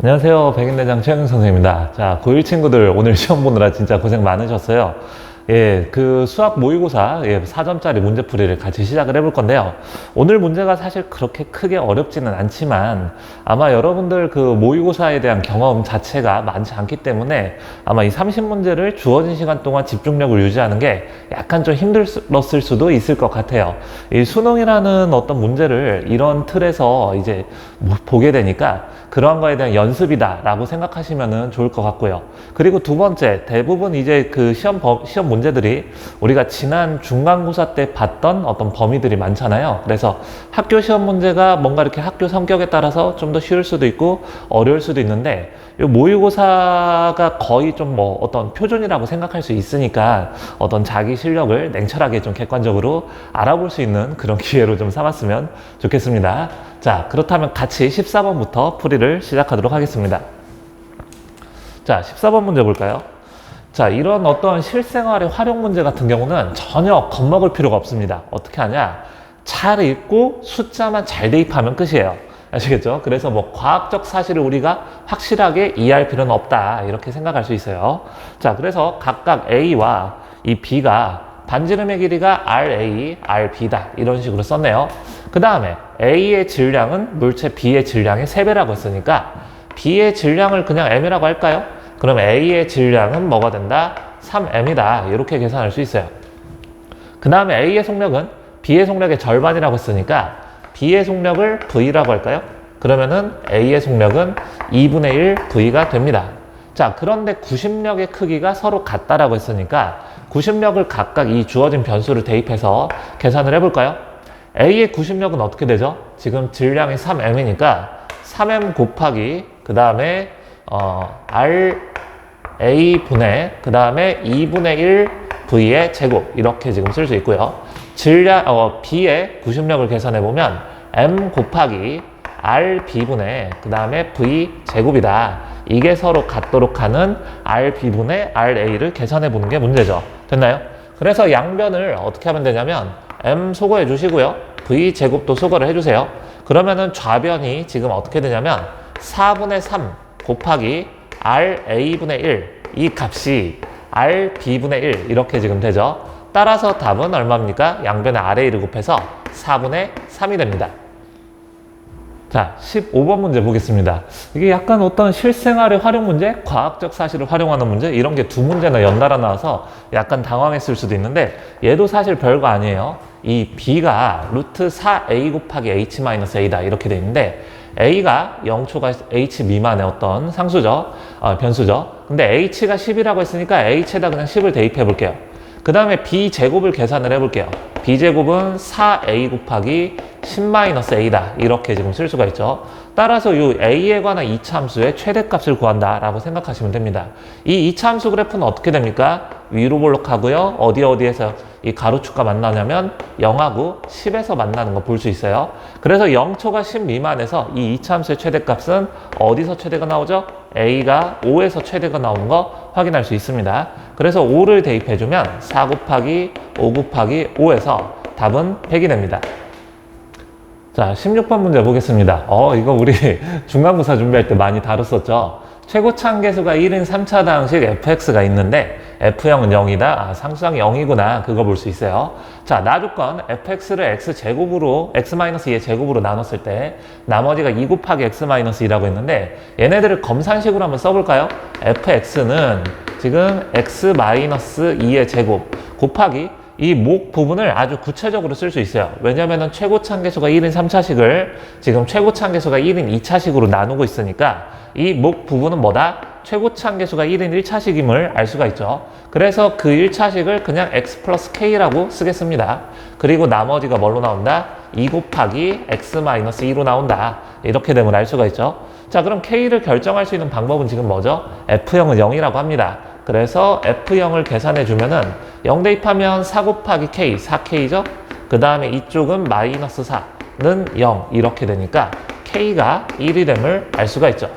안녕하세요. 백인대장 최영준 선생님입니다. 자, 고1 친구들 오늘 시험 보느라 진짜 고생 많으셨어요. 그 수학 모의고사 4점짜리 문제풀이를 같이 시작을 해볼 건데요. 오늘 문제가 사실 그렇게 크게 어렵지는 않지만 아마 여러분들 그 모의고사에 대한 경험 자체가 많지 않기 때문에 아마 이 30문제를 주어진 시간 동안 집중력을 유지하는 게 약간 좀 힘들었을 수도 있을 것 같아요. 이 수능이라는 어떤 문제를 이런 틀에서 이제 보게 되니까 그러한 거에 대한 연습이다라고 생각하시면 좋을 것 같고요. 그리고 두 번째, 대부분 이제 그 시험 문제들이 우리가 지난 중간고사 때 봤던 어떤 범위들이 많잖아요. 그래서 학교 시험 문제가 뭔가 이렇게 학교 성격에 따라서 좀 더 쉬울 수도 있고 어려울 수도 있는데 이 모의고사가 거의 좀 뭐 어떤 표준이라고 생각할 수 있으니까 어떤 자기 실력을 냉철하게 좀 객관적으로 알아볼 수 있는 그런 기회로 좀 삼았으면 좋겠습니다. 자, 그렇다면 같이 14번부터 풀이를 시작하도록 하겠습니다. 자, 14번 문제 볼까요? 자, 이런 어떤 실생활의 활용 문제 같은 경우는 전혀 겁먹을 필요가 없습니다. 어떻게 하냐? 잘 읽고 숫자만 잘 대입하면 끝이에요. 아시겠죠? 그래서 뭐 과학적 사실을 우리가 확실하게 이해할 필요는 없다. 이렇게 생각할 수 있어요. 자, 그래서 각각 A와 이 B가 반지름의 길이가 RA, RB다. 이런 식으로 썼네요. 그 다음에 A의 질량은 물체 B의 질량의 3배라고 했으니까 B의 질량을 그냥 M이라고 할까요? 그럼 A의 질량은 뭐가 된다? 3M이다. 이렇게 계산할 수 있어요. 그 다음에 A의 속력은 B의 속력의 절반이라고 했으니까 B의 속력을 V라고 할까요? 그러면은 A의 속력은 2분의 1 V가 됩니다. 자, 그런데 구심력의 크기가 서로 같다라고 했으니까 구심력을 각각 이 주어진 변수를 대입해서 계산을 해볼까요? A의 구심력은 어떻게 되죠? 지금 질량이 3M이니까 3M 곱하기 그 다음에 RA분의 그 다음에 2분의 1 V의 제곱 이렇게 지금 쓸 수 있고요. B의 구심력을 계산해보면 M 곱하기 RB분의 그 다음에 V 제곱이다. 이게 서로 같도록 하는 RB분의 RA를 계산해보는 게 문제죠. 됐나요? 그래서 양변을 어떻게 하면 되냐면 M 소거해 주시고요. V 제곱도 소거를 해주세요. 그러면은 좌변이 지금 어떻게 되냐면 4분의 3 곱하기 RA분의 1 이 값이 RB분의 1 이렇게 지금 되죠. 따라서 답은 얼마입니까? 양변의 RA를 곱해서 4분의 3이 됩니다. 자, 15번 문제 보겠습니다. 이게 약간 어떤 실생활의 활용 문제, 과학적 사실을 활용하는 문제 이런 게 두 문제나 연달아 나와서 약간 당황했을 수도 있는데 얘도 사실 별거 아니에요. 이 B가 루트 4A 곱하기 H-A다 이렇게 돼 있는데 A가 0초가 H 미만의 어떤 상수죠. 변수죠. 근데 H가 10이라고 했으니까 H에다 그냥 10을 대입해 볼게요. 그 다음에 B제곱을 계산을 해볼게요. B제곱은 4A 곱하기 10-A다. 이렇게 지금 쓸 수가 있죠. 따라서 이 A에 관한 이차함수의 최대값을 구한다 라고 생각하시면 됩니다. 이 이차함수 그래프는 어떻게 됩니까? 위로 볼록하고요. 어디에서 이 가로축과 만나냐면 0하고 10에서 만나는 거 볼 수 있어요. 그래서 0초가 10 미만에서 이 이차함수의 최대값은 어디서 최대가 나오죠? A가 5에서 최대가 나오는 거 확인할 수 있습니다. 그래서 5를 대입해주면 4 곱하기 5 곱하기 5에서 답은 100이 됩니다. 자, 16번 문제 보겠습니다. 이거 우리 중간고사 준비할 때 많이 다뤘었죠. 최고차함계수가 1인 3차당식 fx가 있는데 f형은 0이다. 상수항이 0이구나. 그거 볼 수 있어요. 자, 나조건 fx를 x제곱으로 x-2의 제곱으로 나눴을 때 나머지가 2 곱하기 x-2라고 했는데 얘네들을 검산식으로 한번 써볼까요? fx는 지금 x-2의 제곱 곱하기 이 목 부분을 아주 구체적으로 쓸 수 있어요. 왜냐면은 최고차함계수가 1인 3차식을 지금 최고차함계수가 1인 2차식으로 나누고 있으니까 이 목 부분은 뭐다? 최고차함계수가 1인 1차식임을 알 수가 있죠. 그래서 그 1차식을 그냥 x 플러스 k라고 쓰겠습니다. 그리고 나머지가 뭘로 나온다? 2 곱하기 x-2로 나온다. 이렇게 되면 알 수가 있죠. 자, 그럼 k를 결정할 수 있는 방법은 지금 뭐죠? f형은 0이라고 합니다. 그래서 F형을 계산해 주면은 0 대입하면 4 곱하기 K, 4K죠? 그 다음에 이쪽은 마이너스 4는 0 이렇게 되니까 K가 1이 됨을 알 수가 있죠.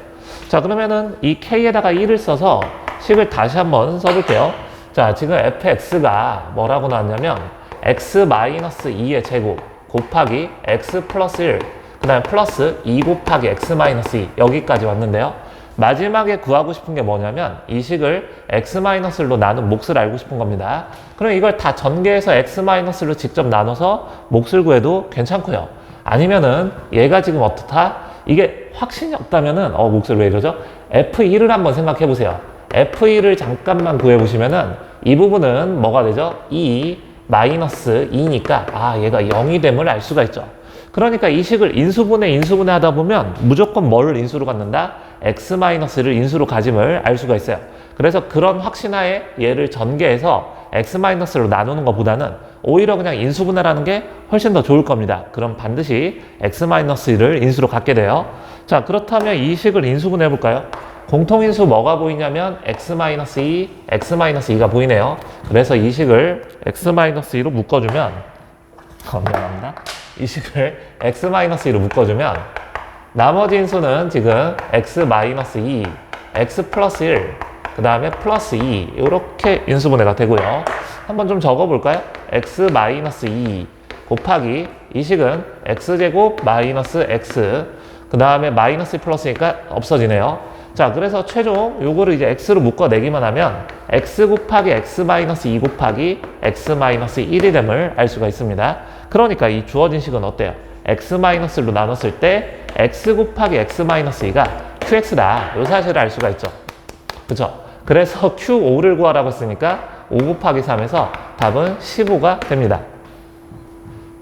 자, 그러면은 이 K에다가 1을 써서 식을 다시 한번 써볼게요. 자, 지금 fx가 뭐라고 나왔냐면 x-2의 제곱 곱하기 x 플러스 1 그 다음에 플러스 2 곱하기 x-2 여기까지 왔는데요. 마지막에 구하고 싶은 게 뭐냐면 이 식을 x-1로 나눈 몫을 알고 싶은 겁니다. 그럼 이걸 다 전개해서 x-로 직접 나눠서 몫을 구해도 괜찮고요. 아니면은 얘가 지금 어떻다? 이게 확신이 없다면은 몫을 왜 이러죠? f2를 한번 생각해 보세요. f2를 잠깐만 구해 보시면은 이 부분은 뭐가 되죠? 2 마이너스 2니까 얘가 0이 됨을 알 수가 있죠. 그러니까 이 식을 인수분해 하다 보면 무조건 뭐를 인수로 갖는다? x-를 인수로 가짐을 알 수가 있어요. 그래서 그런 확신하에 얘를 전개해서 x-로 나누는 것보다는 오히려 그냥 인수분해라는 게 훨씬 더 좋을 겁니다. 그럼 반드시 x-1을 인수로 갖게 돼요. 자, 그렇다면 이 식을 인수분해 해볼까요? 공통인수 뭐가 보이냐면 x-2, x-2가 보이네요. 그래서 이 식을 x-2로 묶어주면 미안합니다. 이 식을 x-2로 묶어주면 나머지 인수는 지금 x-2, x 플러스 1, 그 다음에 플러스 2 이렇게 인수분해가 되고요. 한번 좀 적어볼까요? x-2 곱하기 이 식은 x제곱 마이너스 x 그 다음에 마이너스 플러스니까 없어지네요. 자, 그래서 최종 요거를 이제 x로 묶어내기만 하면 x 곱하기 x-2 곱하기 x-1이 됨을 알 수가 있습니다. 그러니까 이 주어진 식은 어때요? x-로 나눴을 때 x 곱하기 x-2가 qx다. 요 사실을 알 수가 있죠. 그쵸? 그래서 q5를 구하라고 했으니까 5 곱하기 3에서 답은 15가 됩니다.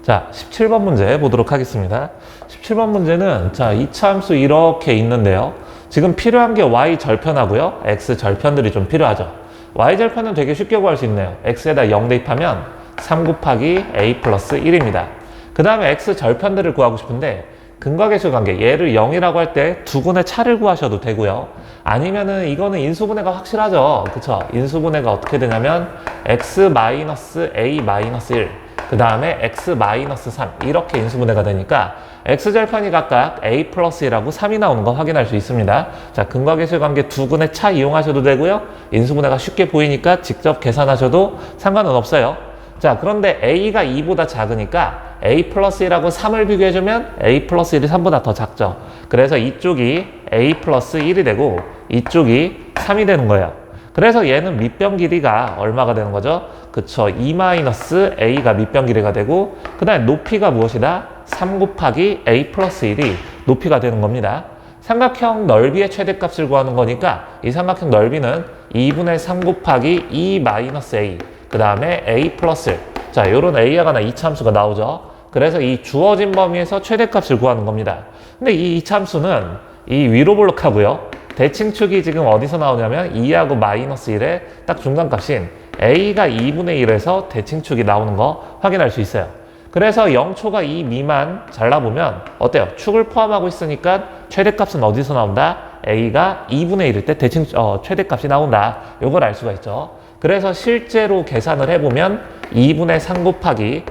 자, 17번 문제 보도록 하겠습니다. 17번 문제는 자, 이차함수 이렇게 있는데요. 지금 필요한 게 y 절편하고요. x 절편들이 좀 필요하죠. y 절편은 되게 쉽게 구할 수 있네요. x에다 0 대입하면 3 곱하기 a 플러스 1입니다. 그 다음에 x 절편들을 구하고 싶은데 근과계수 관계, 얘를 0이라고 할 때 두 군의 차를 구하셔도 되고요. 아니면은 이거는 인수분해가 확실하죠. 그쵸? 인수분해가 어떻게 되냐면 x-a-1, 그 다음에 x-3 이렇게 인수분해가 되니까 x절편이 각각 a 플러스 1하고 3이 나오는 거 확인할 수 있습니다. 자, 근과계수 관계 두 군의 차 이용하셔도 되고요. 인수분해가 쉽게 보이니까 직접 계산하셔도 상관은 없어요. 자, 그런데 a가 2보다 작으니까 a 플러스 1하고 3을 비교해주면 a 플러스 1이 3보다 더 작죠. 그래서 이쪽이 a 플러스 1이 되고 이쪽이 3이 되는 거예요. 그래서 얘는 밑변 길이가 얼마가 되는 거죠? 그쵸, 2-a가 밑변 길이가 되고 그 다음에 높이가 무엇이다? 3 곱하기 a 플러스 1이 높이가 되는 겁니다. 삼각형 넓이의 최대값을 구하는 거니까 이 삼각형 넓이는 2분의 3 곱하기 2-a 그 다음에 a 플러스 1. 자, 요런 a와 같은 이차함수가 나오죠. 그래서 이 주어진 범위에서 최대값을 구하는 겁니다. 근데 이 이차함수는 이 위로 볼록하고요. 대칭축이 지금 어디서 나오냐면 2하고 마이너스 1의 딱 중간값인 a가 2분의 1에서 대칭축이 나오는 거 확인할 수 있어요. 그래서 0초가 2 미만 잘라보면 어때요? 축을 포함하고 있으니까 최대값은 어디서 나온다? a가 2분의 1일 때 최대값이 나온다. 요걸 알 수가 있죠. 그래서 실제로 계산을 해보면 2분의 3 곱하기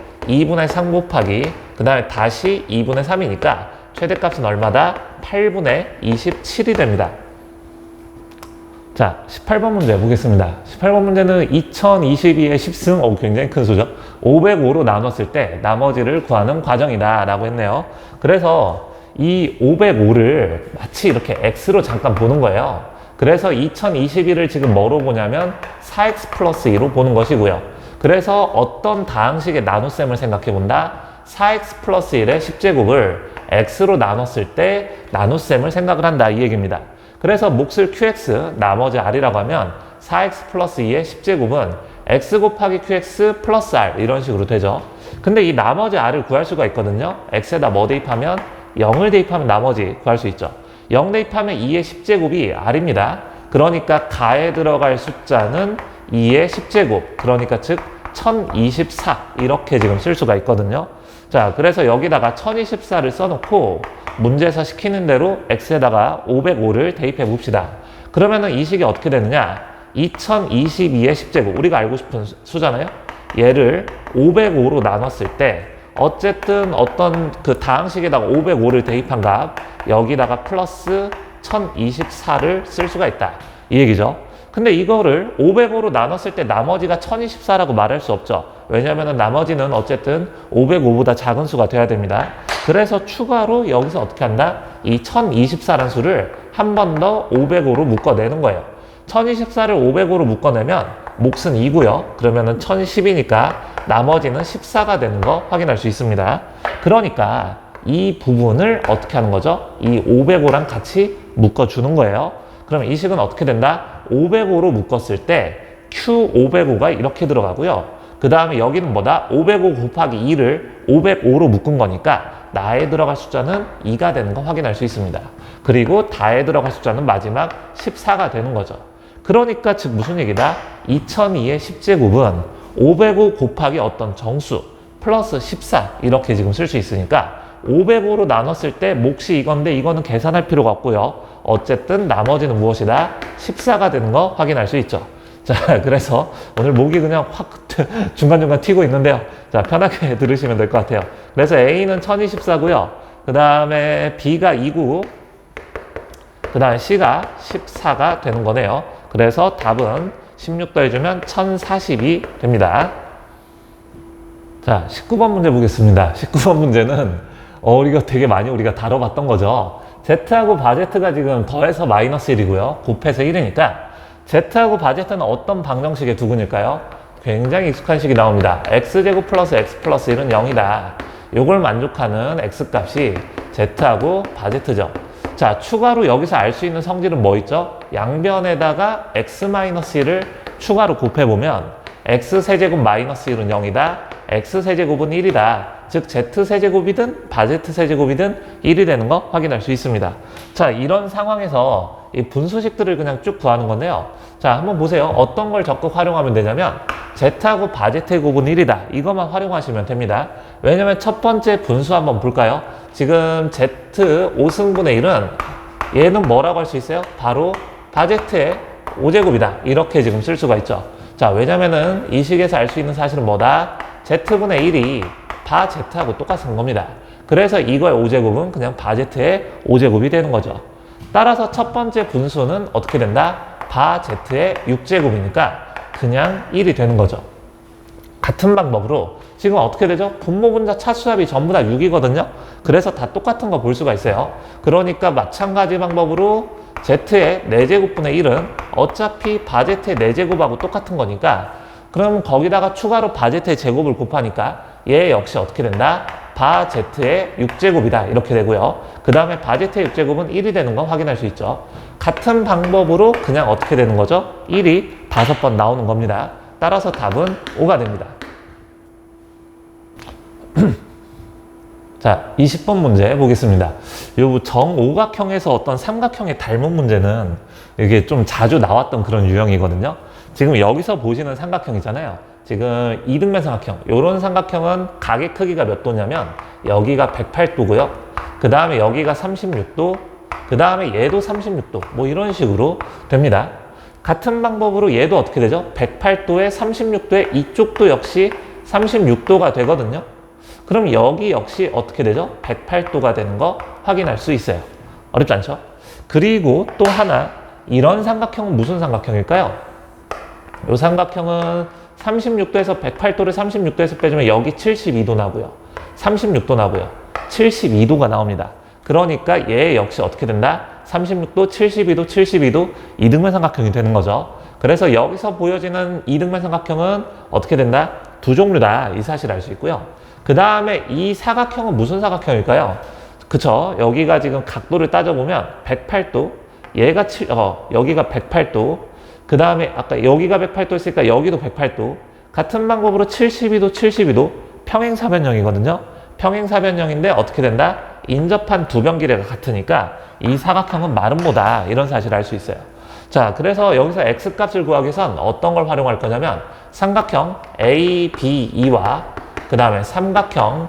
그 다음에 다시 2분의 3이니까 최대값은 얼마다? 8분의 27이 됩니다. 자, 18번 문제 보겠습니다. 18번 문제는 2022의 10승, 굉장히 큰 수죠. 505로 나눴을 때 나머지를 구하는 과정이다 라고 했네요. 그래서 이 505를 마치 이렇게 x로 잠깐 보는 거예요. 그래서 2022를 지금 뭐로 보냐면 4x 플러스 2로 보는 것이고요. 그래서 어떤 다항식의 나눗셈을 생각해 본다? 4x 플러스 1의 10제곱을 x로 나눴을 때 나눗셈을 생각을 한다 이 얘기입니다. 그래서 몫을 qx, 나머지 r이라고 하면 4x 플러스 2의 10제곱은 x 곱하기 qx 플러스 r 이런 식으로 되죠. 근데 이 나머지 r을 구할 수가 있거든요. x에다 뭐 대입하면 0을 대입하면 나머지 구할 수 있죠. 0 대입하면 2의 10제곱이 r입니다. 그러니까 가에 들어갈 숫자는 2의 10제곱, 그러니까 즉 1024 이렇게 지금 쓸 수가 있거든요. 자, 그래서 여기다가 1024를 써놓고 문제에서 시키는 대로 x에다가 505를 대입해 봅시다. 그러면은 이 식이 어떻게 되느냐? 2022의 10제곱, 우리가 알고 싶은 수잖아요. 얘를 505로 나눴을 때 어쨌든 어떤 그 다항식에다가 505를 대입한 값, 여기다가 플러스 1024를 쓸 수가 있다 이 얘기죠. 근데 이거를 505로 나눴을 때 나머지가 1024라고 말할 수 없죠. 왜냐하면 나머지는 어쨌든 505보다 작은 수가 돼야 됩니다. 그래서 추가로 여기서 어떻게 한다? 이 1024라는 수를 한 번 더 500으로 묶어내는 거예요. 1024를 500으로 묶어내면 몫은 2고요. 그러면은 1010이니까 나머지는 14가 되는 거 확인할 수 있습니다. 그러니까 이 부분을 어떻게 하는 거죠? 이 505랑 같이 묶어주는 거예요. 그러면 이 식은 어떻게 된다? 505로 묶었을 때 Q505가 이렇게 들어가고요. 그 다음에 여기는 뭐다? 505 곱하기 2를 505로 묶은 거니까 나에 들어갈 숫자는 2가 되는 거 확인할 수 있습니다. 그리고 다에 들어갈 숫자는 마지막 14가 되는 거죠. 그러니까 즉 무슨 얘기다? 2002의 10제곱은 505 곱하기 어떤 정수 플러스 14 이렇게 지금 쓸 수 있으니까 505로 나눴을 때 몫이 이건데 이거는 계산할 필요가 없고요. 어쨌든 나머지는 무엇이다? 14가 되는 거 확인할 수 있죠. 자, 그래서 오늘 목이 그냥 확 중간중간 튀고 있는데요. 자, 편하게 들으시면 될 것 같아요. 그래서 A는 1024고요. 그 다음에 B가 2고, 그 다음에 C가 14가 되는 거네요. 그래서 답은 16 더해주면 1040이 됩니다. 자, 19번 문제 보겠습니다. 19번 문제는 이거 되게 많이 우리가 다뤄봤던 거죠. Z하고 바제트가 지금 더해서 마이너스 1이고요. 곱해서 1이니까 Z하고 바제트는 어떤 방정식의 두근일까요? 굉장히 익숙한 식이 나옵니다. X제곱 플러스 X 플러스 1은 0이다. 요걸 만족하는 X값이 Z하고 바제트죠. 자, 추가로 여기서 알 수 있는 성질은 뭐 있죠? 양변에다가 X-1을 추가로 곱해보면 X세제곱 마이너스 1은 0이다. X세제곱은 1이다. 즉 Z세제곱이든 바제트세제곱이든 1이 되는 거 확인할 수 있습니다. 자, 이런 상황에서 이 분수식들을 그냥 쭉 구하는 건데요. 자, 한번 보세요. 어떤 걸 적극 활용하면 되냐면 Z하고 바제트의 곱은 1이다. 이것만 활용하시면 됩니다. 왜냐면 첫 번째 분수 한번 볼까요? 지금 Z 5승분의 1은 얘는 뭐라고 할 수 있어요? 바로 바제트의 5제곱이다. 이렇게 지금 쓸 수가 있죠. 자, 왜냐면은 이 식에서 알 수 있는 사실은 뭐다? Z분의 1이 바제트하고 똑같은 겁니다. 그래서 이거의 5제곱은 그냥 바제트의 5제곱이 되는 거죠. 따라서 첫 번째 분수는 어떻게 된다? 바제트의 6제곱이니까 그냥 1이 되는 거죠. 같은 방법으로 지금 어떻게 되죠? 분모, 분자, 차수합이 전부 다 6이거든요. 그래서 다 똑같은 거 볼 수가 있어요. 그러니까 마찬가지 방법으로 Z의 4제곱분의 1은 어차피 바제트의 4제곱하고 똑같은 거니까 그럼 거기다가 추가로 바제트의 제곱을 곱하니까 얘 역시 어떻게 된다? 바제트의 6제곱이다. 이렇게 되고요. 그 다음에 바제트의 6제곱은 1이 되는 거 확인할 수 있죠. 같은 방법으로 그냥 어떻게 되는 거죠? 1이 5번 나오는 겁니다. 따라서 답은 5가 됩니다. 자, 20번 문제 보겠습니다. 요 정오각형에서 어떤 삼각형의 닮은 문제는 이게 좀 자주 나왔던 그런 유형이거든요. 지금 여기서 보시는 삼각형이잖아요. 지금 이등변 삼각형. 요런 삼각형은 각의 크기가 몇 도냐면 여기가 108도고요. 그 다음에 여기가 36도. 그 다음에 얘도 36도. 뭐 이런 식으로 됩니다. 같은 방법으로 얘도 어떻게 되죠? 108도에 36도에 이쪽도 역시 36도가 되거든요. 그럼 여기 역시 어떻게 되죠? 108도가 되는 거 확인할 수 있어요. 어렵지 않죠? 그리고 또 하나, 이런 삼각형은 무슨 삼각형일까요? 이 삼각형은 36도에서 108도를 36도에서 빼주면 여기 72도 나고요. 36도 나고요. 72도가 나옵니다. 그러니까 얘 역시 어떻게 된다? 36도, 72도, 72도 이등변 삼각형이 되는 거죠. 그래서 여기서 보여지는 이등변 삼각형은 어떻게 된다? 두 종류다. 이 사실을 알 수 있고요. 그 다음에 이 사각형은 무슨 사각형일까요? 그쵸? 여기가 지금 각도를 따져보면 108도, 얘가 여기가 108도, 그 다음에 아까 여기가 108도 했으니까 여기도 108도. 같은 방법으로 72도, 72도 평행사변형이거든요. 평행사변형인데 어떻게 된다? 인접한 두 변기례가 같으니까 이 사각형은 마름모다. 이런 사실을 알 수 있어요. 자, 그래서 여기서 X값을 구하기 위해선 어떤 걸 활용할 거냐면 삼각형 ABE와 그 다음에 삼각형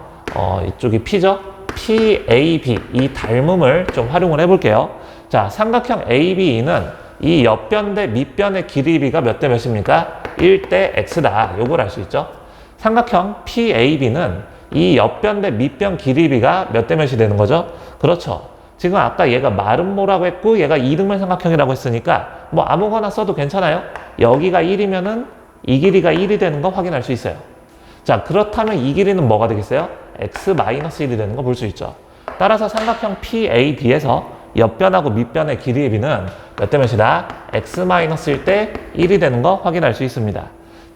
이쪽이 P죠? PAB 이 닮음을 좀 활용을 해볼게요. 자, 삼각형 ABE는 이 옆변 대 밑변의 길이비가 몇 대 몇입니까? 1대 X다. 요걸 알 수 있죠. 삼각형 PAB는 이 옆변 대 밑변 길이비가 몇 대 몇이 되는 거죠? 그렇죠. 지금 아까 얘가 마름모라고 했고 얘가 이등변 삼각형이라고 했으니까 뭐 아무거나 써도 괜찮아요. 여기가 1이면은 이 길이가 1이 되는 거 확인할 수 있어요. 자, 그렇다면 이 길이는 뭐가 되겠어요? X-1이 되는 거 볼 수 있죠. 따라서 삼각형 PAB에서 옆변하고 밑변의 길이의 비는 몇 대 몇이다? x-1일 때 1이 되는 거 확인할 수 있습니다.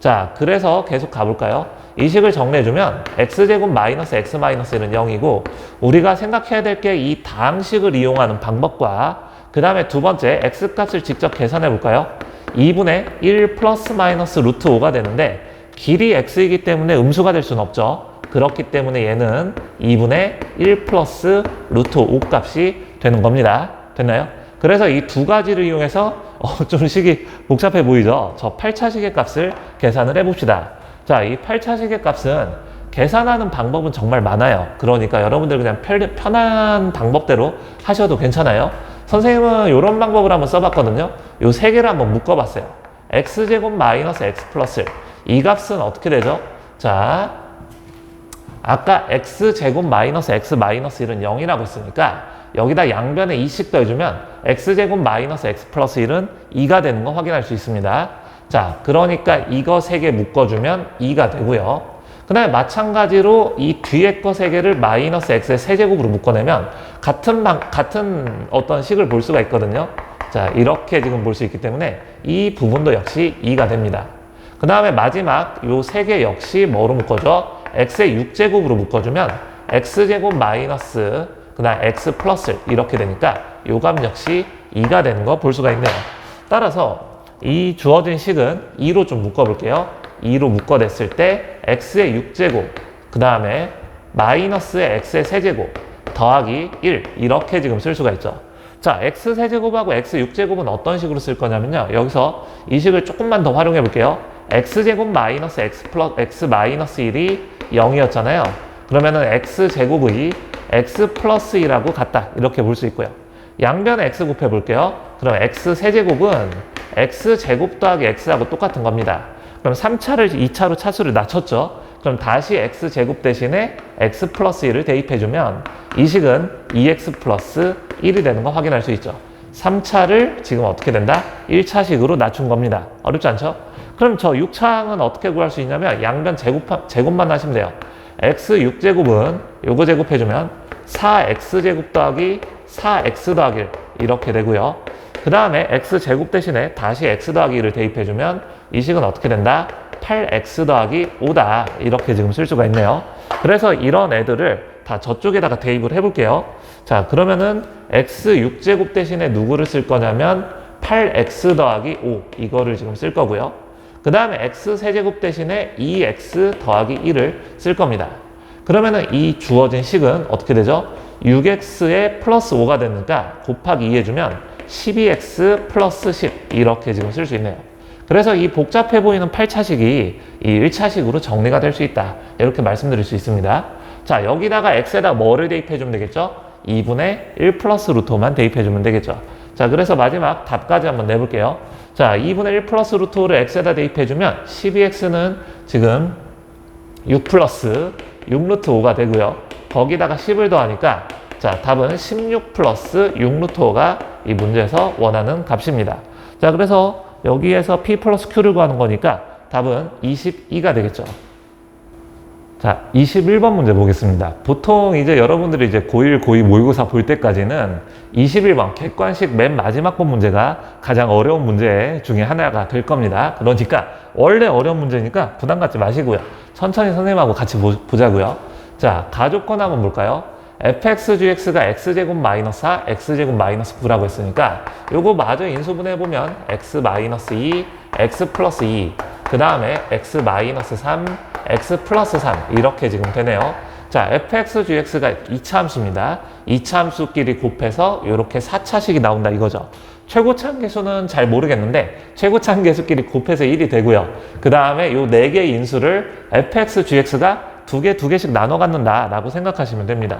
자, 그래서 계속 가볼까요? 이 식을 정리해주면 x제곱 마이너스 x 마이너스 1은 0이고 우리가 생각해야 될 게 이 다항식을 이용하는 방법과 그 다음에 두 번째 x값을 직접 계산해 볼까요? 2분의 1 플러스 마이너스 루트 5가 되는데 길이 x이기 때문에 음수가 될 수는 없죠. 그렇기 때문에 얘는 2분의 1 플러스 루트 5 값이 되는 겁니다. 됐나요? 그래서 이 두 가지를 이용해서 좀 식이 복잡해 보이죠? 저 8차식의 값을 계산을 해봅시다. 자, 이 8차식의 값은 계산하는 방법은 정말 많아요. 그러니까 여러분들 그냥 편한 방법대로 하셔도 괜찮아요. 선생님은 이런 방법을 한번 써봤거든요. 요 세 개를 한번 묶어봤어요. x제곱 마이너스 x 플러스 1. 이 값은 어떻게 되죠? 자, 아까 x제곱 마이너스 x 마이너스 1은 0이라고 했으니까 여기다 양변에 2씩 더해주면 x제곱 마이너스 x 플러스 1은 2가 되는 거 확인할 수 있습니다. 자, 그러니까 이거 3개 묶어주면 2가 되고요. 그 다음에 마찬가지로 이 뒤에 거 3개를 마이너스 x의 세제곱으로 묶어내면 같은 어떤 식을 볼 수가 있거든요. 자, 이렇게 지금 볼 수 있기 때문에 이 부분도 역시 2가 됩니다. 그 다음에 마지막 요 3개 역시 뭐로 묶어줘? x의 6제곱으로 묶어주면 x제곱 마이너스 그 다음 x 플러스 이렇게 되니까 요 값 역시 2가 되는 거 볼 수가 있네요. 따라서 이 주어진 식은 2로 좀 묶어볼게요. 2로 묶어냈을 때 x의 6제곱 그 다음에 마이너스의 x의 세제곱 더하기 1 이렇게 지금 쓸 수가 있죠. 자, x 세제곱하고 x 6제곱은 어떤 식으로 쓸 거냐면요. 여기서 이 식을 조금만 더 활용해 볼게요. x제곱 마이너스 x 마이너스 1이 0이었잖아요. 그러면은 x제곱의 x 플러스 2라고 같다. 이렇게 볼 수 있고요. 양변에 x 곱해 볼게요. 그럼 x 세제곱은 x제곱 더하기 x하고 똑같은 겁니다. 그럼 3차를 2차로 차수를 낮췄죠. 그럼 다시 x제곱 대신에 x 플러스 1을 대입해주면 이 식은 2x 플러스 1이 되는 거 확인할 수 있죠. 3차를 지금 어떻게 된다? 1차식으로 낮춘 겁니다. 어렵지 않죠? 그럼 저 6차항은 어떻게 구할 수 있냐면 양변 제곱만 하시면 돼요. x 6제곱은 요거 제곱해주면 4x제곱 더하기 4x 더하기 1 이렇게 되고요. 그 다음에 x제곱 대신에 다시 x 더하기 1을 대입해주면 이 식은 어떻게 된다? 8x 더하기 5다. 이렇게 지금 쓸 수가 있네요. 그래서 이런 애들을 다 저쪽에다가 대입을 해볼게요. 자, 그러면은 x 6제곱 대신에 누구를 쓸 거냐면 8x 더하기 5 이거를 지금 쓸 거고요. 그 다음에 x 세제곱 대신에 2x 더하기 1을 쓸 겁니다. 그러면은 이 주어진 식은 어떻게 되죠? 6x에 플러스 5가 되니까 곱하기 2 해주면 12x 플러스 10 이렇게 지금 쓸 수 있네요. 그래서 이 복잡해 보이는 8차식이 이 1차식으로 정리가 될 수 있다. 이렇게 말씀드릴 수 있습니다. 자, 여기다가 x에다 뭐를 대입해주면 되겠죠? 2분의 1 플러스 루트만 대입해주면 되겠죠. 자, 그래서 마지막 답까지 한번 내볼게요. 자, 2분의 1 플러스 루트 5를 x에다 대입해주면 12x는 지금 6 플러스 6 루트 5가 되고요. 거기다가 10을 더하니까 자, 답은 16 플러스 6 루트 5가 이 문제에서 원하는 값입니다. 자, 그래서 여기에서 p 플러스 q를 구하는 거니까 답은 22가 되겠죠. 자, 21번 문제 보겠습니다. 보통 이제 여러분들이 이제 고1, 고2 모의고사 볼 때까지는 21번 객관식 맨 마지막 번 문제가 가장 어려운 문제 중에 하나가 될 겁니다. 그러니까 원래 어려운 문제니까 부담 갖지 마시고요. 천천히 선생님하고 같이 보자고요. 자, 가족권 한번 볼까요? fx, gx가 x제곱 마이너스 4, x제곱 마이너스 9라고 했으니까 요거 마저 인수분해 보면 x 마이너스 2, x 플러스 2, 그 다음에 x 마이너스 3, x 플러스 3 이렇게 지금 되네요. 자, fx, gx가 2차 함수입니다. 2차 함수끼리 곱해서 이렇게 4차식이 나온다 이거죠. 최고차 함계수는 잘 모르겠는데 최고차 함계수끼리 곱해서 1이 되고요. 그 다음에 요 4개의 인수를 fx, gx가 두 개씩 나눠 갖는다 라고 생각하시면 됩니다.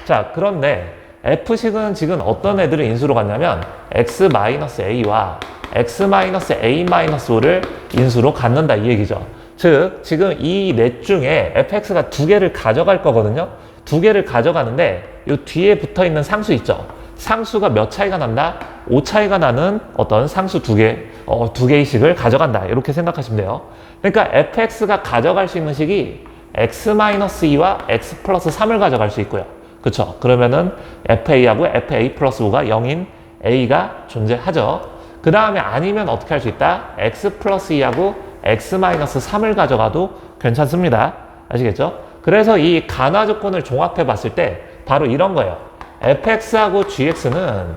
자, 그런데 f식은 지금 어떤 애들을 인수로 갖냐면 x-a와 x-a-5를 인수로 갖는다 이 얘기죠. 즉 지금 이 넷 중에 fx가 2개를 가져갈 거거든요. 2개를 가져가는데 이 뒤에 붙어 있는 상수 있죠. 상수가 몇 차이가 난다? 5 차이가 나는 어떤 상수 2개의 식을 가져간다. 이렇게 생각하시면 돼요. 그러니까 fx가 가져갈 수 있는 식이 x-2와 x 플러스 3을 가져갈 수 있고요. 그쵸? 그러면은 FA하고 FA 플러스 5가 0인 A가 존재하죠. 그 다음에 아니면 어떻게 할 수 있다? X 플러스 2하고 X 마이너스 3을 가져가도 괜찮습니다. 아시겠죠? 그래서 이 간화 조건을 종합해 봤을 때 바로 이런 거예요. fx하고 gx는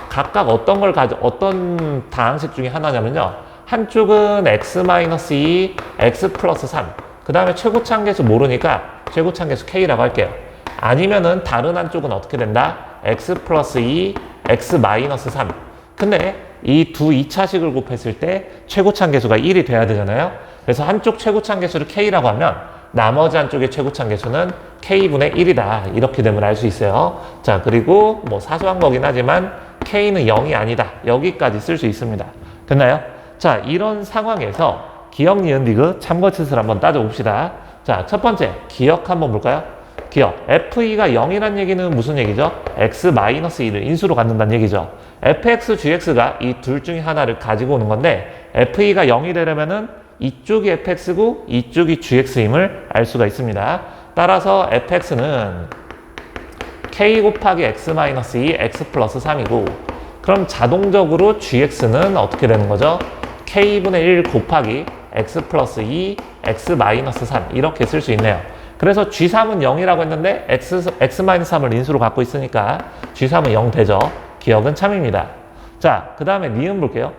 각각 어떤 다항식 중에 하나냐면요. 한쪽은 x-2, x 플러스 3. 그 다음에 최고차항계수 모르니까 최고차항계수 k라고 할게요. 아니면은 다른 한쪽은 어떻게 된다? x 플러스 2, x 마이너스 3. 근데 이 두 2차식을 곱했을 때 최고차항계수가 1이 돼야 되잖아요. 그래서 한쪽 최고차항계수를 k라고 하면 나머지 한쪽의 최고차항계수는 k분의 1이다. 이렇게 되면 알 수 있어요. 자, 그리고 뭐 사소한 거긴 하지만 k는 0이 아니다. 여기까지 쓸 수 있습니다. 됐나요? 자, 이런 상황에서 기억, 니은, 디귿 참고치수를 한번 따져봅시다. 자, 첫 번째 기억 한번 볼까요? 기억. FE가 0이란 얘기는 무슨 얘기죠? x-1을 인수로 갖는다는 얘기죠. fx, gx가 이 둘 중에 하나를 가지고 오는 건데 FE가 0이 되려면은 이쪽이 fx고 이쪽이 gx임을 알 수가 있습니다. 따라서 fx는 k 곱하기 x-2 x 플러스 3이고 그럼 자동적으로 gx는 어떻게 되는 거죠? k분의 1 곱하기 x 플러스 2 x 마이너스 3 이렇게 쓸 수 있네요. 그래서 g3은 0이라고 했는데 x-3을 인수로 갖고 있으니까 g3은 0 되죠. 기억은 참입니다. 자, 그 다음에 니은 볼게요.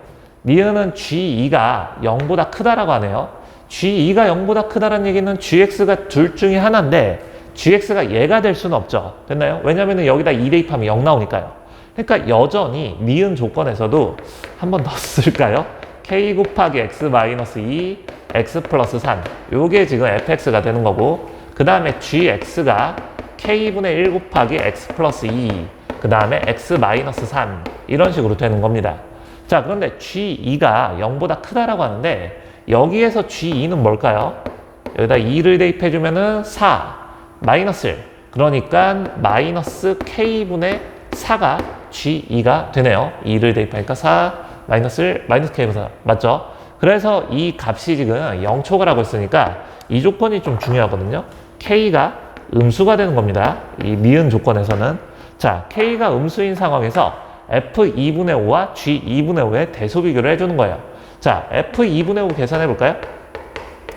니은은 G2가 0보다 크다라고 하네요. G2가 0보다 크다라는 얘기는 GX가 둘 중에 하나인데 GX가 얘가 될 수는 없죠. 됐나요? 왜냐면 여기다 2 대입하면 0 나오니까요. 그러니까 여전히 니은 조건에서도 한 번 더 쓸까요? K 곱하기 X-2, X 플러스 3. 요게 지금 fx가 되는 거고 그 다음에 GX가 K분의 1 곱하기 X 플러스 2 그 다음에 X 마이너스 3 이런 식으로 되는 겁니다. 자, 그런데 G2가 0보다 크다라고 하는데 여기에서 G2는 뭘까요? 여기다 2를 대입해주면은 4, 마이너스 1. 그러니까 마이너스 K분의 4가 G2가 되네요. 2를 대입하니까 4, 마이너스 1, 마이너스 K분의 4. 맞죠? 그래서 이 값이 지금 0초가라고 했으니까 이 조건이 좀 중요하거든요. K가 음수가 되는 겁니다. 이 니은 조건에서는. 자, K가 음수인 상황에서 F2분의 5와 G2분의 5의 대소 비교를 해주는 거예요. 자, F2분의 5 계산해 볼까요?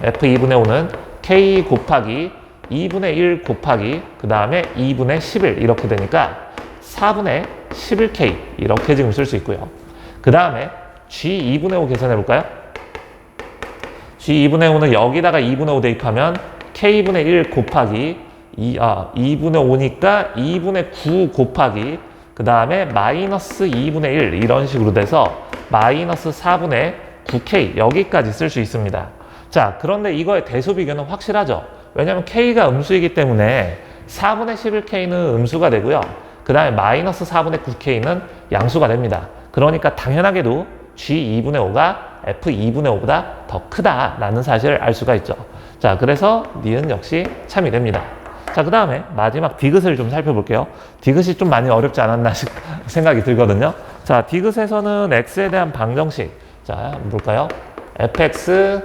F2분의 5는 K 곱하기 2분의 1 곱하기 그 다음에 2분의 11 이렇게 되니까 4분의 11K 이렇게 지금 쓸 수 있고요. 그 다음에 G2분의 5 계산해 볼까요? G2분의 5는 여기다가 2분의 5 대입하면 K분의 1 곱하기 2분의 5니까 2분의 9 곱하기 그 다음에 마이너스 2분의 1 이런 식으로 돼서 마이너스 4분의 9K 여기까지 쓸 수 있습니다. 자, 그런데 이거의 대소 비교는 확실하죠. 왜냐하면 K가 음수이기 때문에 4분의 11K는 음수가 되고요. 그 다음에 마이너스 4분의 9K는 양수가 됩니다. 그러니까 당연하게도 G2분의 5가 F2분의 5보다 더 크다라는 사실을 알 수가 있죠. 자, 그래서 니은 역시 참이 됩니다. 자, 그 다음에 마지막 디귿을 좀 살펴볼게요. 디귿이 좀 많이 어렵지 않았나 생각이 들거든요. 자, 디귿에서는 x에 대한 방정식. 자, 한번 볼까요? fx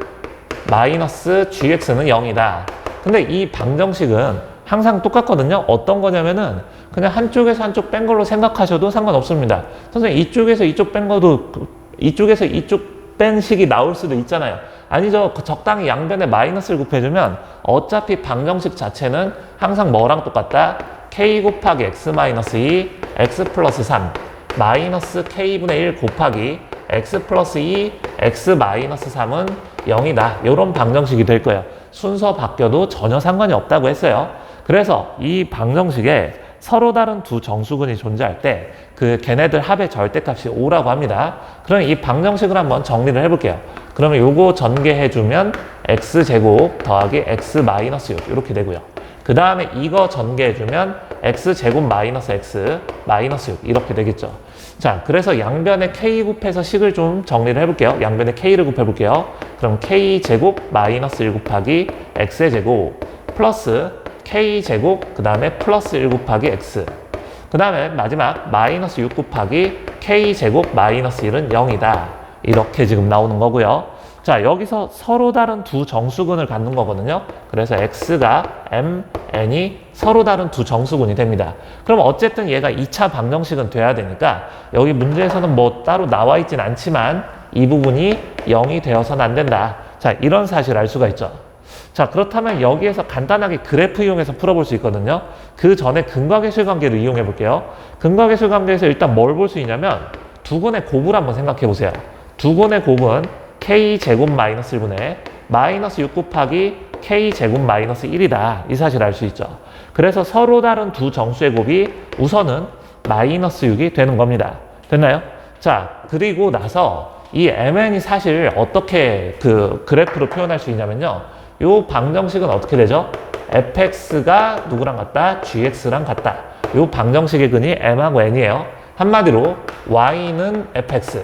마이너스 gx는 0이다. 근데 이 방정식은 항상 똑같거든요. 어떤 거냐면은 그냥 한쪽에서 한쪽 뺀 걸로 생각하셔도 상관없습니다. 선생님, 이쪽에서 이쪽 뺀 것도 이쪽에서 이쪽 뺀 식이 나올 수도 있잖아요. 아니죠. 적당히 양변에 마이너스를 곱해주면 어차피 방정식 자체는 항상 뭐랑 똑같다? k 곱하기 x-2 x 플러스 3 마이너스 k분의 1 곱하기 x 플러스 2 x 마이너스 3은 0이다. 이런 방정식이 될 거예요. 순서 바뀌어도 전혀 상관이 없다고 했어요. 그래서 이 방정식에 서로 다른 두 정수근이 존재할 때 그 걔네들 합의 절대값이 5라고 합니다. 그럼 이 방정식을 한번 정리를 해볼게요. 그러면 요거 전개해주면 x제곱 더하기 x 마이너스 6 이렇게 되고요. 그 다음에 이거 전개해주면 x제곱 마이너스 x 마이너스 6 이렇게 되겠죠. 자, 그래서 양변에 k 곱해서 식을 좀 정리를 해볼게요. 양변에 k를 곱해볼게요. 그럼 k제곱 마이너스 1 곱하기 x의 제곱 플러스 k제곱 그 다음에 플러스 1 곱하기 x 그 다음에 마지막 마이너스 6 곱하기 k제곱 마이너스 1은 0이다. 이렇게 지금 나오는 거고요. 자, 여기서 서로 다른 두 정수근을 갖는 거거든요. 그래서 x가 m, n이 서로 다른 두 정수근이 됩니다. 그럼 어쨌든 얘가 2차 방정식은 돼야 되니까 여기 문제에서는 뭐 따로 나와 있진 않지만 이 부분이 0이 되어서는 안 된다. 자, 이런 사실을 알 수가 있죠. 자, 그렇다면 여기에서 간단하게 그래프 이용해서 풀어볼 수 있거든요. 그 전에 근과계술 관계를 이용해 볼게요. 근과계술 관계에서 일단 뭘 볼 수 있냐면 두근의 곱을 한번 생각해 보세요. 두근의 곱은 k제곱 마이너스 1분의 마이너스 6 곱하기 k제곱 마이너스 1이다. 이 사실을 알 수 있죠. 그래서 서로 다른 두 정수의 곱이 우선은 마이너스 6이 되는 겁니다. 됐나요? 자, 그리고 나서 이 mn이 사실 어떻게 그 그래프로 표현할 수 있냐면요. 요 방정식은 어떻게 되죠? fx가 누구랑 같다? gx랑 같다. 요 방정식의 근이 m하고 n이에요. 한마디로 y는 fx,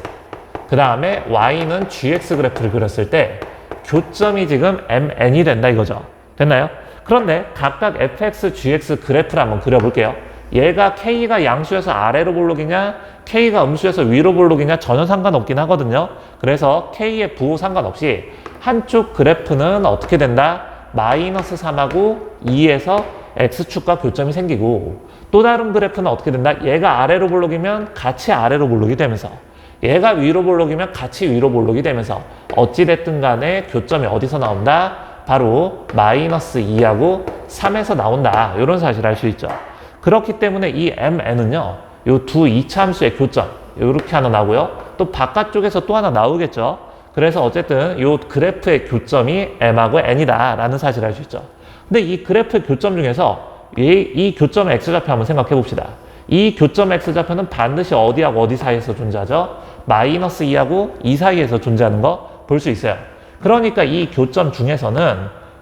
그 다음에 y는 gx 그래프를 그렸을 때 교점이 지금 mn이 된다 이거죠. 됐나요? 그런데 각각 fx, gx 그래프를 한번 그려볼게요. 얘가 k가 양수에서 아래로 볼록이냐 k가 음수에서 위로 볼록이냐 전혀 상관없긴 하거든요. 그래서 k의 부호 상관없이 한쪽 그래프는 어떻게 된다? 마이너스 3하고 2에서 x축과 교점이 생기고 또 다른 그래프는 어떻게 된다? 얘가 아래로 볼록이면 같이 아래로 볼록이 되면서 얘가 위로 볼록이면 같이 위로 볼록이 되면서 어찌됐든 간에 교점이 어디서 나온다? 바로 마이너스 2하고 3에서 나온다. 이런 사실을 알 수 있죠. 그렇기 때문에 이 mn은요. 요 두 이차함수의 교점 이렇게 하나 나오고요. 또 바깥쪽에서 또 하나 나오겠죠. 그래서 어쨌든 요 그래프의 교점이 m하고 n이다 라는 사실을 알 수 있죠. 근데 이 그래프의 교점 중에서 이 교점의 x좌표 한번 생각해 봅시다. 이 교점 x좌표는 반드시 어디하고 어디 사이에서 존재하죠? 마이너스 2하고 2 사이에서 존재하는 거 볼 수 있어요. 그러니까 이 교점 중에서는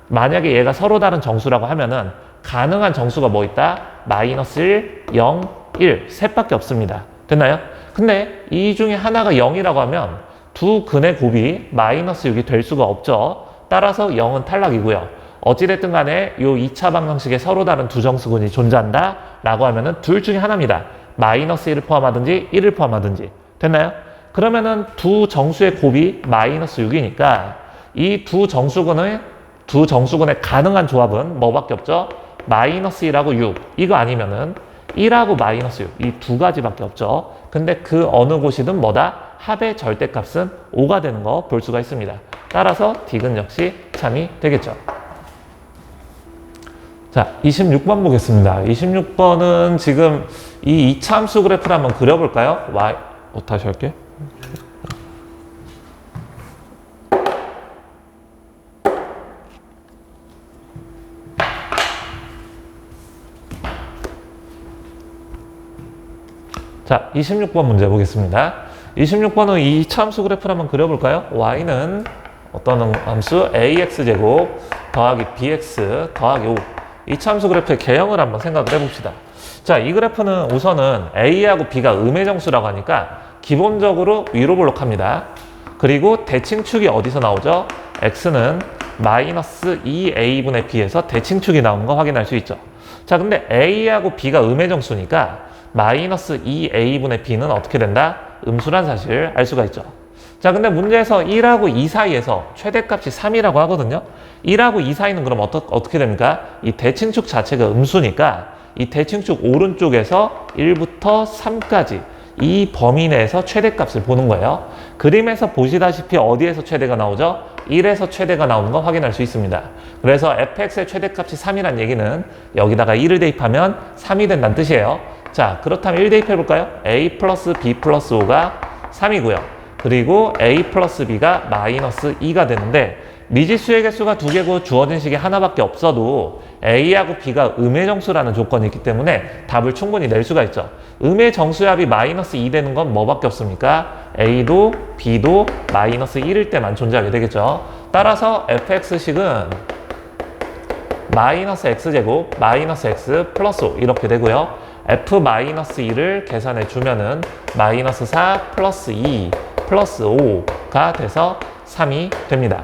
만약에 얘가 서로 다른 정수라고 하면은 가능한 정수가 뭐 있다? 마이너스 1, 0, 1 셋밖에 없습니다. 됐나요? 근데 이 중에 하나가 0이라고 하면 두 근의 곱이 마이너스 6이 될 수가 없죠. 따라서 0은 탈락이고요. 어찌됐든 간에 요 2차 방정식에 서로 다른 두 정수근이 존재한다 라고 하면은 둘 중에 하나입니다. 마이너스 1을 포함하든지 1을 포함하든지. 됐나요? 그러면은 두 정수의 곱이 마이너스 6이니까 이 두 정수근의 가능한 조합은 뭐밖에 없죠? 마이너스 1하고 6 이거 아니면은 1하고 마이너스 6 이 두 가지밖에 없죠. 근데 그 어느 곳이든 뭐다? 합의 절대값은 5가 되는 거 볼 수가 있습니다. 따라서 D근 역시 참이 되겠죠. 자, 26번 보겠습니다. 26번은 지금 이 이차함수 그래프를 한번 그려볼까요? 다시 할게. 자, 26번 문제 보겠습니다. 26번은 이 이차함수 그래프를 한번 그려볼까요? y는 어떤 함수 ax제곱 더하기 bx 더하기 5 이차함수 그래프의 개형을 한번 생각을 해봅시다. 자, 이 그래프는 우선은 a하고 b가 음의 정수라고 하니까 기본적으로 위로 볼록합니다. 그리고 대칭축이 어디서 나오죠? x는 마이너스 2a분의 b에서 대칭축이 나온 거 확인할 수 있죠. 자, 근데 a하고 b가 음의 정수니까 마이너스 2a분의 b는 어떻게 된다? 음수란 사실을 알 수가 있죠. 자, 근데 문제에서 1하고 2 사이에서 최대값이 3이라고 하거든요. 1하고 2 사이는 그럼 어떻게 됩니까? 이 대칭축 자체가 음수니까 이 대칭축 오른쪽에서 1부터 3까지 이 범위 내에서 최대값을 보는 거예요. 그림에서 보시다시피 어디에서 최대가 나오죠? 1에서 최대가 나오는 거 확인할 수 있습니다. 그래서 fx의 최대값이 3이란 얘기는 여기다가 1을 대입하면 3이 된다는 뜻이에요. 자, 그렇다면 1 대입해볼까요? a 플러스 b 플러스 5가 3이고요. 그리고 a 플러스 b가 마이너스 2가 되는데 미지수의 개수가 2개고 주어진 식이 하나밖에 없어도 a하고 b가 음의 정수라는 조건이 있기 때문에 답을 충분히 낼 수가 있죠. 음의 정수의 합이 마이너스 2 되는 건 뭐밖에 없습니까? a도 b도 마이너스 1일 때만 존재하게 되겠죠. 따라서 fx식은 마이너스 x제곱 마이너스 x 플러스 5 이렇게 되고요. f-2를 계산해 주면은 마이너스 4 플러스 2 플러스 5가 돼서 3이 됩니다.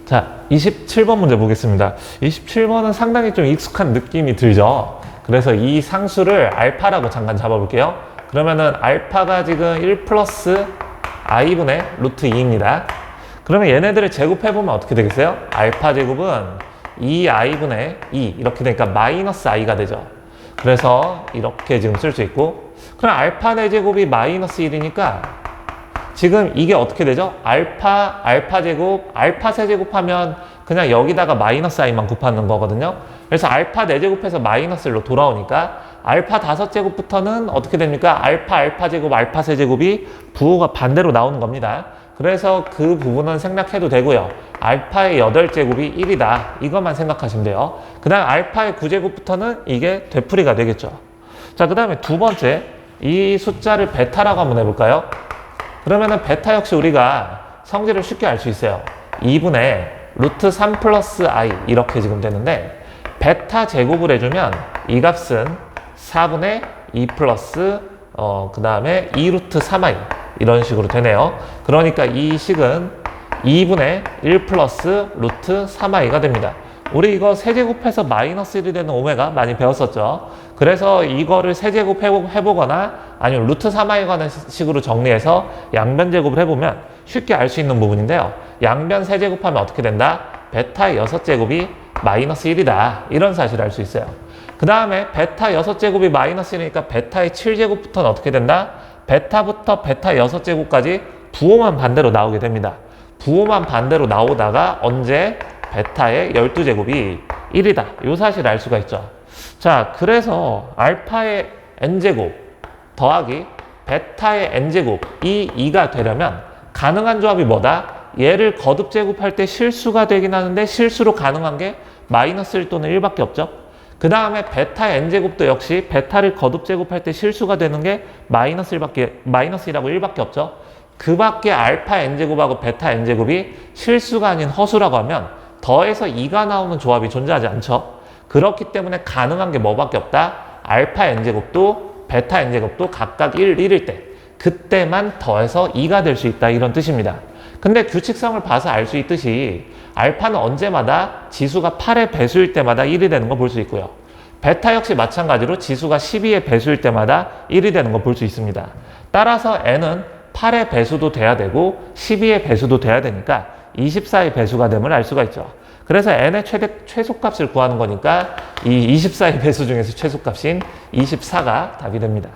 자, 27번 문제 보겠습니다. 27번은 상당히 좀 익숙한 느낌이 들죠. 그래서 이 상수를 알파라고 잠깐 잡아볼게요. 그러면은 알파가 지금 1 플러스 i분의 루트 2입니다. 그러면 얘네들을 제곱해보면 어떻게 되겠어요? 알파 제곱은 2i분의 2 이렇게 되니까 마이너스 i가 되죠. 그래서 이렇게 지금 쓸 수 있고, 그럼 알파 4제곱이 마이너스 1이니까 지금 이게 어떻게 되죠? 알파 제곱, 알파 3제곱 하면 그냥 여기다가 마이너스 i만 곱하는 거거든요. 그래서 알파 4제곱해서 마이너스 1로 돌아오니까 알파 5제곱부터는 어떻게 됩니까? 알파 제곱, 알파 3제곱이 부호가 반대로 나오는 겁니다. 그래서 그 부분은 생략해도 되고요. 알파의 8제곱이 1이다. 이것만 생각하시면 돼요. 그 다음 알파의 9제곱부터는 이게 되풀이가 되겠죠. 자, 그 다음에 두 번째, 이 숫자를 베타라고 한번 해볼까요? 그러면은 베타 역시 우리가 성질을 쉽게 알 수 있어요. 2분의 루트 3 플러스 i 이렇게 지금 되는데, 베타 제곱을 해주면 이 값은 4분의 2 플러스 그 다음에 2 루트 3i 이런 식으로 되네요. 그러니까 이 식은 2분의 1 플러스 루트 3i가 됩니다. 우리 이거 세제곱해서 마이너스 1이 되는 오메가 많이 배웠었죠. 그래서 이거를 세제곱 해보거나 아니면 루트 3i 가는 식으로 정리해서 양변 제곱을 해보면 쉽게 알 수 있는 부분인데요. 양변 세제곱하면 어떻게 된다? 베타의 6제곱이 마이너스 1이다. 이런 사실을 알 수 있어요. 그 다음에 베타 6제곱이 마이너스 1이니까 베타의 7제곱부터는 어떻게 된다? 베타부터 베타 6제곱까지 부호만 반대로 나오게 됩니다. 부호만 반대로 나오다가 언제? 베타의 12제곱이 1이다. 이 사실을 알 수가 있죠. 자, 그래서 알파의 n제곱 더하기 베타의 n제곱이 2가 되려면 가능한 조합이 뭐다? 얘를 거듭 제곱할 때 실수가 되긴 하는데 실수로 가능한 게 마이너스 1 또는 1밖에 없죠. 그 다음에 베타의 n제곱도 역시 베타를 거듭 제곱할 때 실수가 되는 게 마이너스 1이라고 1밖에 없죠. 그 밖에 알파 n제곱하고 베타 n제곱이 실수가 아닌 허수라고 하면 더해서 2가 나오는 조합이 존재하지 않죠. 그렇기 때문에 가능한 게 뭐밖에 없다? 알파 n제곱도 베타 n제곱도 각각 1일 때 그때만 더해서 2가 될 수 있다. 이런 뜻입니다. 근데 규칙성을 봐서 알 수 있듯이 알파는 언제마다 지수가 8의 배수일 때마다 1이 되는 거 볼 수 있고요. 베타 역시 마찬가지로 지수가 12의 배수일 때마다 1이 되는 거 볼 수 있습니다. 따라서 n은 8의 배수도 돼야 되고 12의 배수도 돼야 되니까 24의 배수가 됨을 알 수가 있죠. 그래서 n의 최소값을 구하는 거니까 이 24의 배수 중에서 최소값인 24가 답이 됩니다.